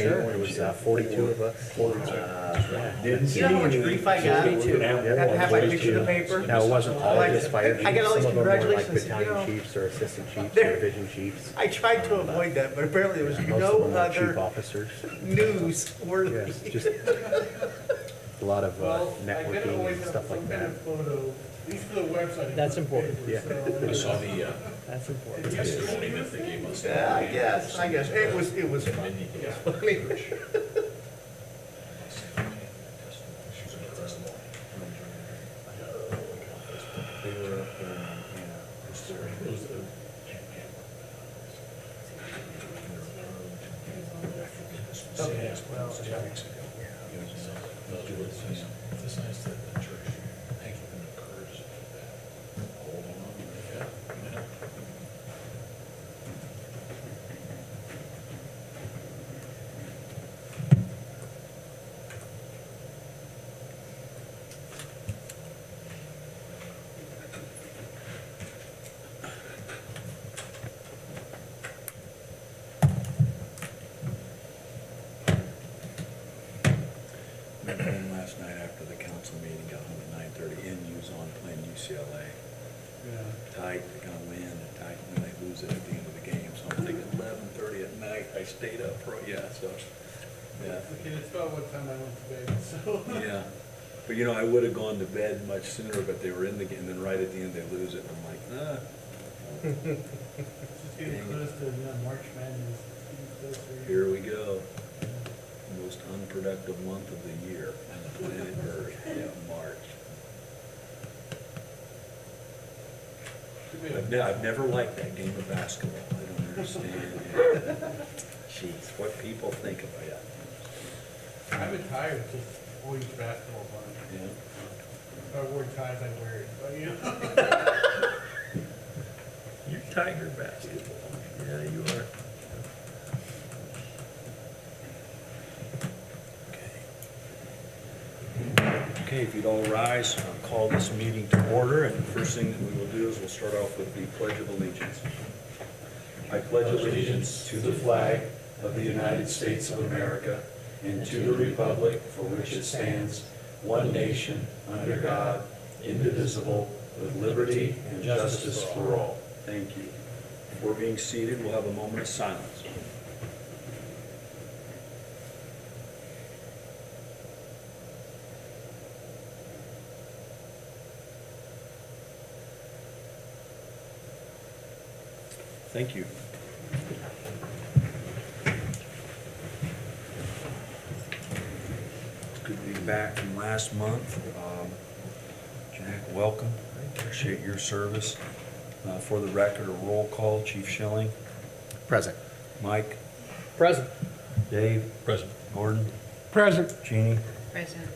came when it was 42 of us. You know how much grief I got? Had to have my picture in the paper? Now, it wasn't all Like, just fire chiefs. I got all these Some of them were like congratulations, you know. battalion chiefs or assistant chiefs There- or division chiefs. I tried to avoid that, but apparently there was Most of no them were chief other officers. news worthy. Yes, just a lot of networking and stuff like that. These for the website. That's important. Yeah. I saw the That's important. testimony that they gave us. Yeah, I guess. It was fun. Funny. They were up in, It's nice that the church, thank you, and encourages that. Hold on, yeah, yeah. Went home last night after the council meeting, got home at 9:30, NU's on playing UCLA. Tight, they're gonna win, and tight, and then they lose it at the end of the game, so I'm thinking 11:30 at night, I stayed up for, yeah, so, yeah, Okay, it's about what time I went to bed, so. yeah. But you know, I would've gone to bed much sooner, but they were in the game, and then right at the end, they lose it, and I'm like, It's just getting close to, March Madness. It's getting closer. here we go. Most unproductive month of the year on the planet Earth, yeah, March. I've never liked that game of basketball. I don't understand. Jeez, what people think about it. I'm retired, just always basketball fun. Yeah. If I wore ties, I wear it, but You're Tiger basketball. Yeah, you are. Okay, if you'd all rise, I'll call this meeting to order, and the first thing that we will do is we'll start off with the Pledge of Allegiance. I pledge allegiance to the flag of the United States of America and to the republic for which it stands, one nation, under God, indivisible, with liberty and justice for all. Thank you. Before being seated, we'll have a moment of silence. Thank you. It's good to be back from last month. Jack, welcome. I appreciate your service. For the record, a roll call. Chief Schilling. Present. Mike. Present. Dave. Present. Gordon. Present. Jeannie. Present.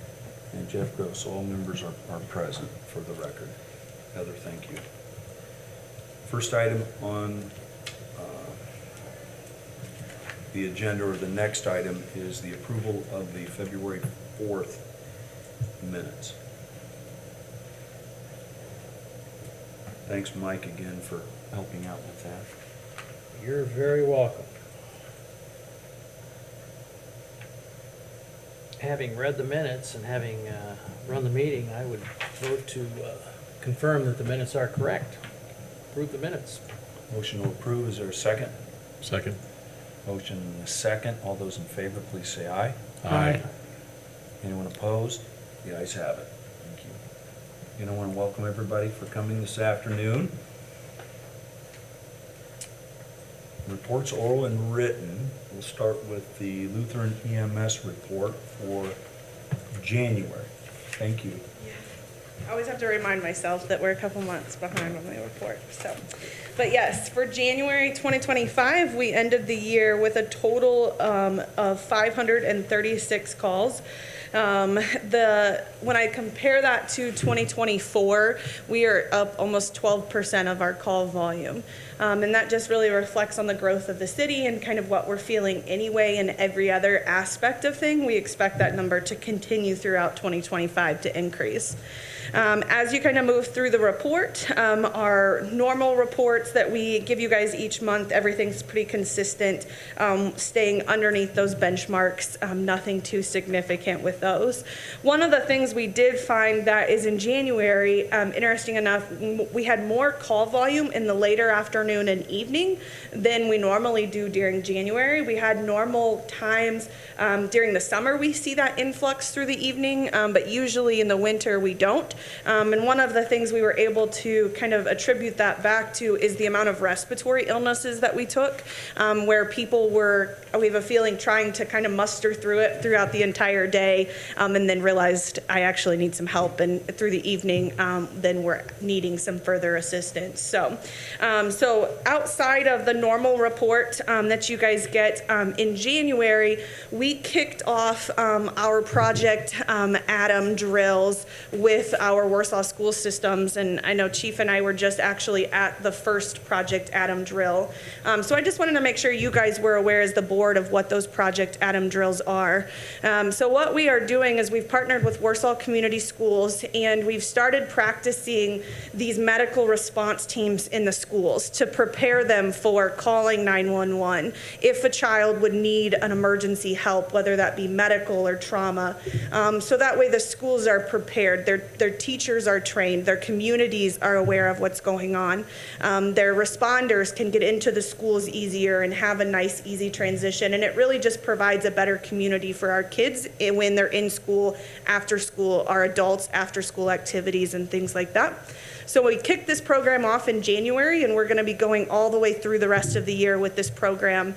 And Jeff Gross. All members are present for the record. Heather, thank you. First item on the agenda, or the next item, is the approval of the February 4th minutes. Thanks, Mike, again for helping out with that. You're very welcome. Having read the minutes and having run the meeting, I would vote to confirm that the minutes are correct. Approve the minutes. Motion to approve, is there a second? Second. Motion and a second. All those in favor, please say aye. Aye. Anyone opposed? The ayes have it. Thank you. Again, I want to welcome everybody for coming this afternoon. Reports, oral and written. We'll start with the Lutheran EMS report for January. Thank you. I always have to remind myself that we're a couple months behind on my report, so. But yes, for January 2025, we ended the year with a total of 536 calls. When I compare that to 2024, we are up almost 12% of our call volume. And that just really reflects on the growth of the city and kind of what we're feeling anyway in every other aspect of thing. We expect that number to continue throughout 2025 to increase. As you kind of move through the report, our normal report reports that we give you guys each month, everything's pretty consistent, staying underneath those benchmarks, nothing too significant with those. One of the things we did find that is in January, interesting enough, we had more call volume in the later afternoon and evening than we normally do during January. We had normal times during the summer, we see that influx through the evening, but usually in the winter we don't. And one of the things we were able to kind of attribute that back to is the amount of respiratory illnesses that we took, where people were, we have a feeling, trying to kind of muster through it throughout the entire day, and then realized I actually need some help, and through the evening then we're needing some further assistance. So outside of the normal report that you guys get in January, we kicked off our Project Adam drills with our Warsaw school systems, and I know Chief and I were just actually at the first Project Adam drill. So I just wanted to make sure you guys were aware as the board of what those Project Adam drills are. So what we are doing is we've partnered with Warsaw Community Schools, and we've started practicing these medical response teams in the schools to prepare them for calling 911 if a child would need an emergency help, whether that be medical or trauma. So that way the schools are prepared, their teachers are trained, their communities are aware of what's going on. Their responders can get into the schools easier and have a nice, easy transition. And it really just provides a better community for our kids when they're in school, after school, our adults, after school activities and things like that. So we kicked this program off in January, and we're going to be going all the way through the rest of the year with this program,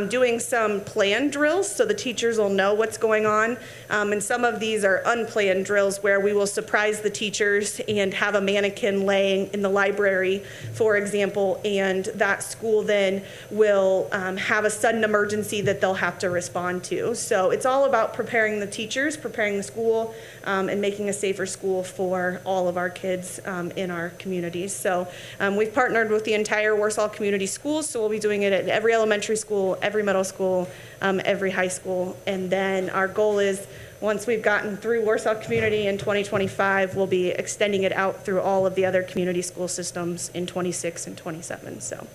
doing some planned drills so the teachers will know what's going on. And some of these are unplanned drills where we will surprise the teachers and have a mannequin laying in the library, for example, and that school then will have a sudden emergency that they'll have to respond to. So it's all about preparing the teachers, preparing the school, and making a safer school for all of our kids in our communities. So we've partnered with the entire Warsaw Community Schools, so we'll be doing it at every elementary school, every middle school, every high school. And then our goal is, once we've gotten through Warsaw Community in 2025, we'll be extending it out through all of the other community school systems in 26 and 27. So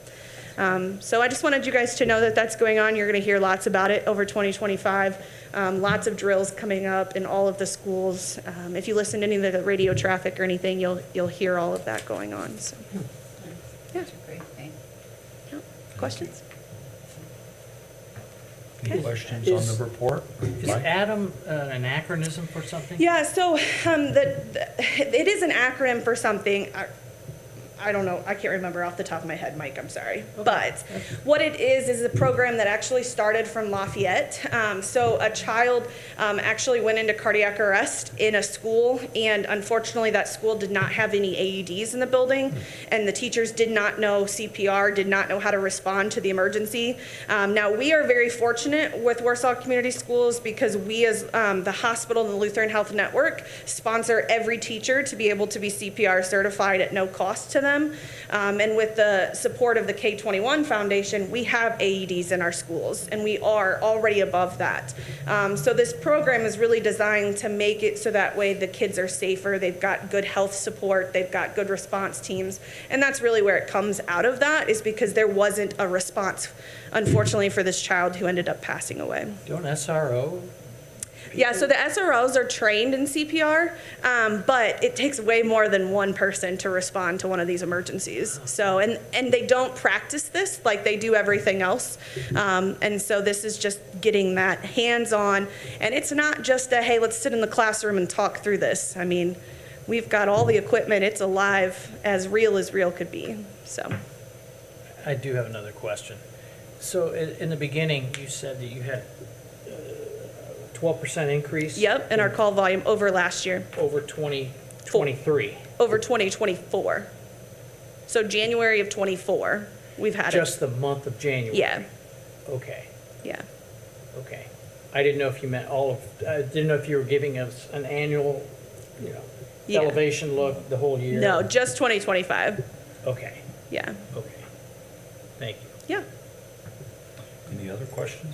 I just wanted you guys to know that that's going on. You're going to hear lots about it over 2025. Lots of drills coming up in all of the schools. If you listen to any of the radio traffic or anything, you'll hear all of that going on. So, yeah. That's a great thing. Yeah. Questions? Any questions on the report? Is Mike? Adam an acronym for something? Yeah, so it is an acronym for something. I don't know, I can't remember off the top of my head, Mike, I'm sorry. Okay. But what it is a program that actually started from Lafayette. So a child actually went into cardiac arrest in a school, and unfortunately that school did not have any AEDs in the building, and the teachers did not know CPR, did not know how to respond to the emergency. Now we are very fortunate with Warsaw Community Schools because we as the hospital and the Lutheran Health Network sponsor every teacher to be able to be CPR certified at no cost to them. And with the support of the K21 Foundation, we have AEDs in our schools, and we are already above that. So this program is really designed to make it so that way the kids are safer, they've got good health support, they've got good response teams, and that's really where it comes out of that, is because there wasn't a response, unfortunately, for this child who ended up passing away. Don't SRO? Yeah, so the SROs are trained in CPR, but it takes way more than one person to respond to one of these emergencies. So, and they don't practice this like they do everything else. And so this is just getting that hands-on. And it's not just a, hey, let's sit in the classroom and talk through this. I mean, we've got all the equipment. It's alive, as real could be. So. I do have another question. So in the beginning, you said that you had 12% increase? Yep, in our call volume over last year. Over 2023? Over 2024. So January of 24, we've had Just the month of January? Yeah. Okay, Yeah. okay. I didn't know if you meant I didn't know if you were giving us an annual, Yeah. elevation look the whole year? No, just 2025. Okay, Yeah. okay. Thank you. Yeah. Any other questions?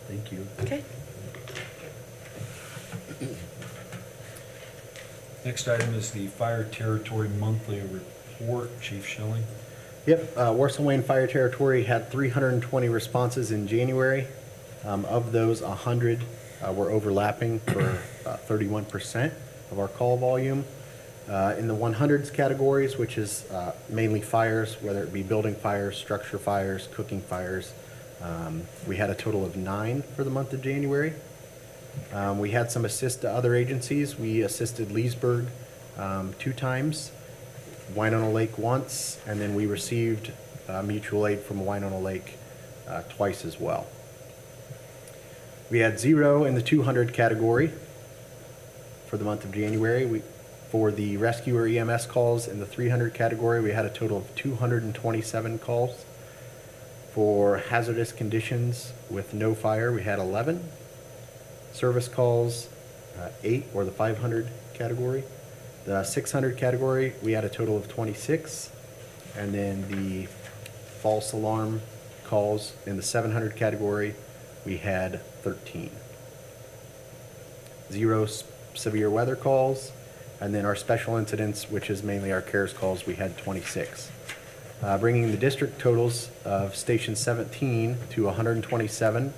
Thank you. Okay. Next item is the Fire Territory Monthly Report. Chief Schilling. Yep, Warsaw-Wayne Fire Territory had 320 responses in January. Of those, 100 were overlapping for 31% of our call volume. In the 100s categories, which is mainly fires, whether it be building fires, structure fires, cooking fires, we had a total of 9 for the month of January. We had some assist to other agencies. We assisted Leesburg 2 times, Winona Lake once, and then we received mutual aid from Winona Lake twice as well. We had 0 in the 200 category for the month of January. For the rescue or EMS calls in the 300 category, we had a total of 227 calls. For hazardous conditions with no fire, we had 11. Service calls, 8, or the 500 category. The 600 category, we had a total of 26. And then the false alarm calls in the 700 category, we had 13. 0 severe weather calls. And then our special incidents, which is mainly our CARES calls, we had 26. Bringing the district totals of Station 17 to 127,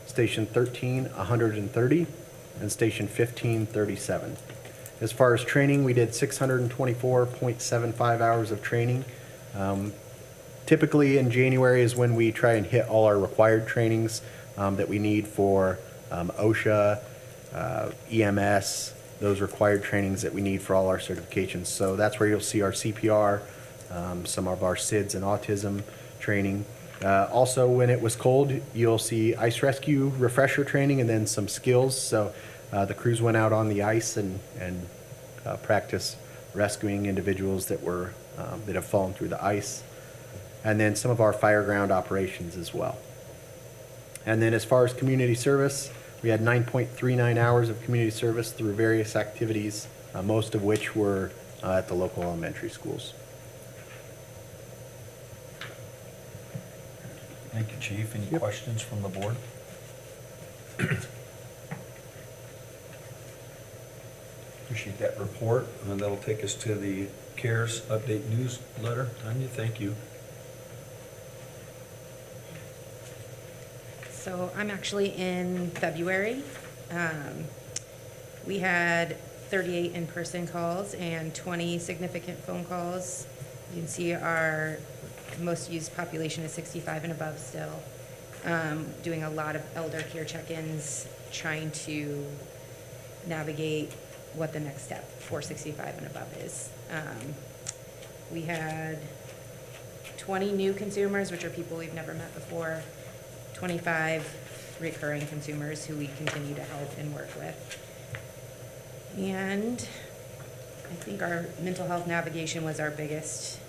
Station 13, 130, and Station 15, 37. As far as training, we did 624.75 hours of training. Typically in January is when we try and hit all our required trainings that we need for OSHA, EMS, those required trainings that we need for all our certifications. So that's where you'll see our CPR, some of our SIDS and autism training. Also, when it was cold, you'll see ice rescue refresher training and then some skills. So the crews went out on the ice and practiced rescuing individuals that have fallen through the ice. And then some of our fireground operations as well. And then as far as community service, we had 9.39 hours of community service through various activities, most of which were at the local elementary schools. Thank you, Chief. Any Yep. questions from the board? Appreciate that report, and that'll take us to the CARES Update newsletter. Tanya, thank you. So I'm actually in February. We had 38 in-person calls and 20 significant phone calls. You can see our most used population is 65 and above still. Doing a lot of elder care check-ins, trying to navigate what the next step for 65 and above is. We had 20 new consumers, which are people we've never met before, 25 recurring consumers who we continue to help and work with. And I think our mental health navigation was our biggest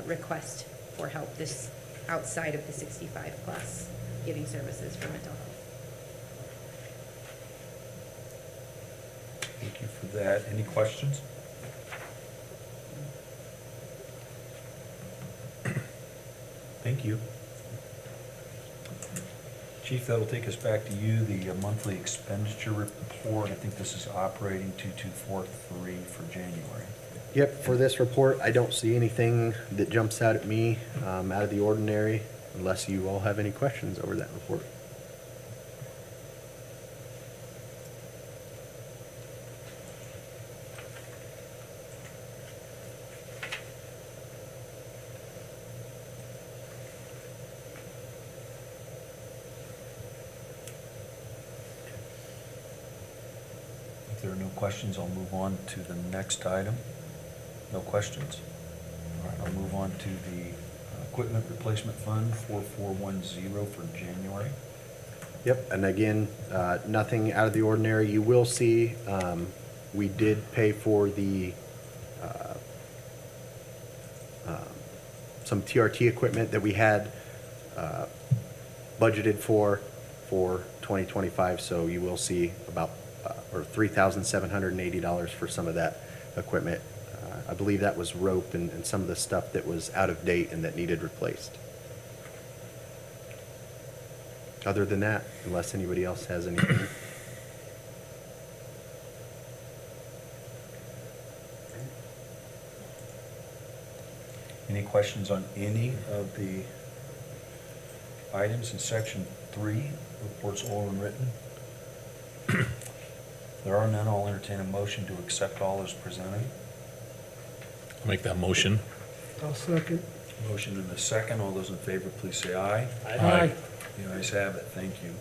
request for help this outside of the 65 plus, getting services for mental health. Thank you for that. Any questions? Thank you. Chief, that'll take us back to you, the monthly expenditure report. I think this is operating 2243 for January. Yep, for this report, I don't see anything that jumps out at me out of the ordinary, unless you all have any questions over that report. If there are no questions, I'll move on to the next item. No questions? All right, I'll move on to the Equipment Replacement Fund 4410 for January. Yep, and again, nothing out of the ordinary. You will see, we did pay for the, some TRT equipment that we had budgeted for 2025, so you will see about, or $3,780 for some of that equipment. I believe that was rope and some of the stuff that was out of date and that needed replaced. Other than that, unless anybody else has anything. Any questions on any of the items in section 3, reports oral and written? There are none, I'll entertain a motion to accept all as presented. I'll make that motion. I'll second. Motion and a second, all those in favor, please say aye. Aye. The ayes have it, thank you.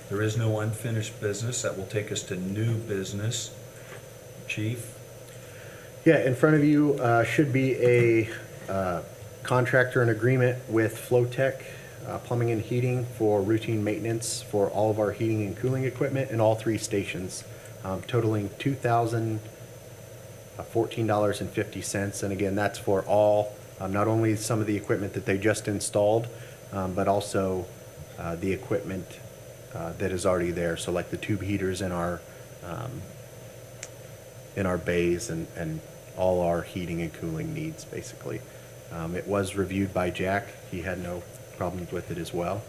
There is no unfinished business, that will take us to new business. Chief? Yeah, in front of you should be a contractor and agreement with Flowtech Plumbing and Heating for routine maintenance for all of our heating and cooling equipment in all 3 stations, totaling $2,014.50. And again, that's for all, not only some of the equipment that they just installed, but also the equipment that is already there. So like the tube heaters in our bays and all our heating and cooling needs, basically. It was reviewed by Jack. He had no problems with it as well.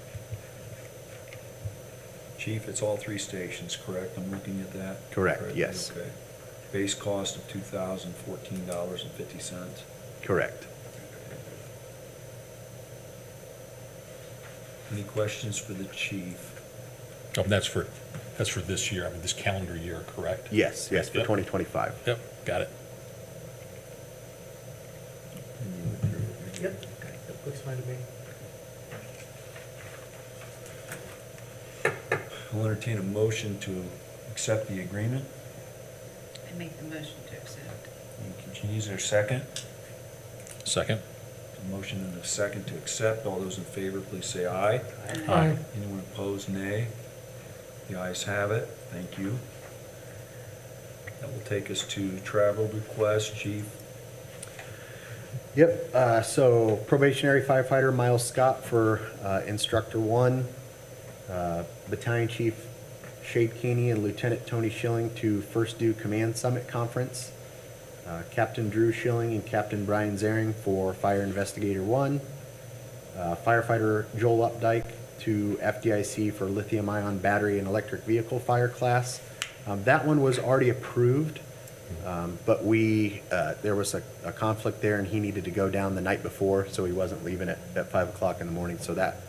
Chief, it's all 3 stations, correct? I'm looking at that? Correct, yes. Okay. Base cost of $2,014.50. Correct. Any questions for the chief? Oh, that's for this year, I mean, this calendar year, correct? Yes, yes, for Yep. 2025. Yep, got it. Yep. That looks fine to me. I'll entertain a motion to accept the agreement. I make the motion to accept. Thank you, Jean. Is there a second? Second? A motion and a second to accept. All those in favor, please say aye. Aye. Anyone opposed, nay. The ayes have it. Thank you. That will take us to travel requests, Chief. Yep, so probationary firefighter Miles Scott for Instructor 1, Battalion Chief Shade Keeney and Lieutenant Tony Schilling to First Due Command Summit Conference, Captain Drew Schilling and Captain Brian Zaring for Fire Investigator 1, firefighter Joel Updike to FDIC for lithium-ion battery and electric vehicle fire class. That one was already approved, but there was a conflict there and he needed to go down the night before, so he wasn't leaving at 5 o'clock in the morning. So that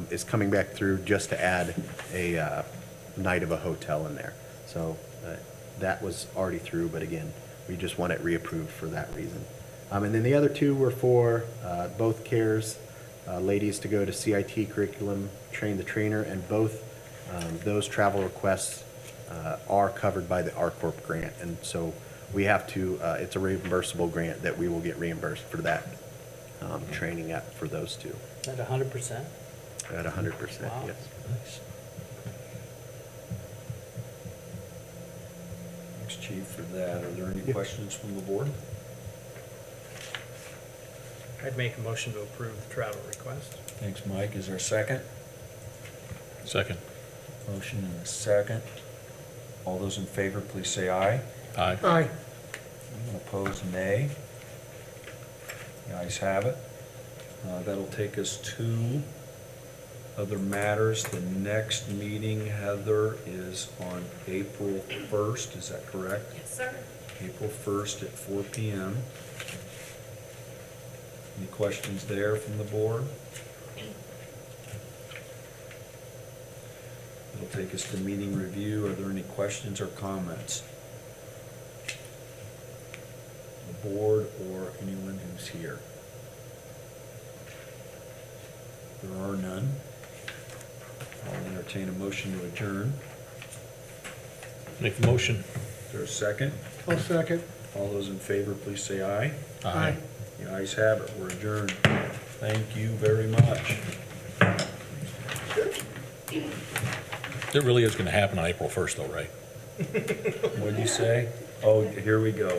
is coming back through just to add a night of a hotel in there. So that was already through, but again, we just want it reapproved for that reason. And then the other 2 were for both CARES ladies to go to CIT curriculum, train the trainer, and both those travel requests are covered by the RCorp grant. And so we have to, it's a reimbursable grant that we will get reimbursed for that training for those 2 At 100%? at 100%, Wow. yes. Nice. Thanks, Chief, for that. Are there any questions from the board? I'd make a motion to approve the travel request. Thanks, Mike. Is there a second? Second. Motion and a second. All those in favor, please say aye. Aye. Aye. Anyone opposed, nay. The ayes have it. That'll take us to other matters. The next meeting, Heather, is on April 1st, is that correct? Yes, sir. April 1st at 4 p.m. Any questions there from the board? It'll take us to meeting review. Are there any questions or comments? The board or anyone who's here? There are none. I'll entertain a motion to adjourn. Make the motion. Is there a second? I'll second. All those in favor, please say aye. Aye. The ayes have it. We're adjourned. Thank you very much. It really is gonna happen on April 1st though, right? What'd you say? Oh, here we go.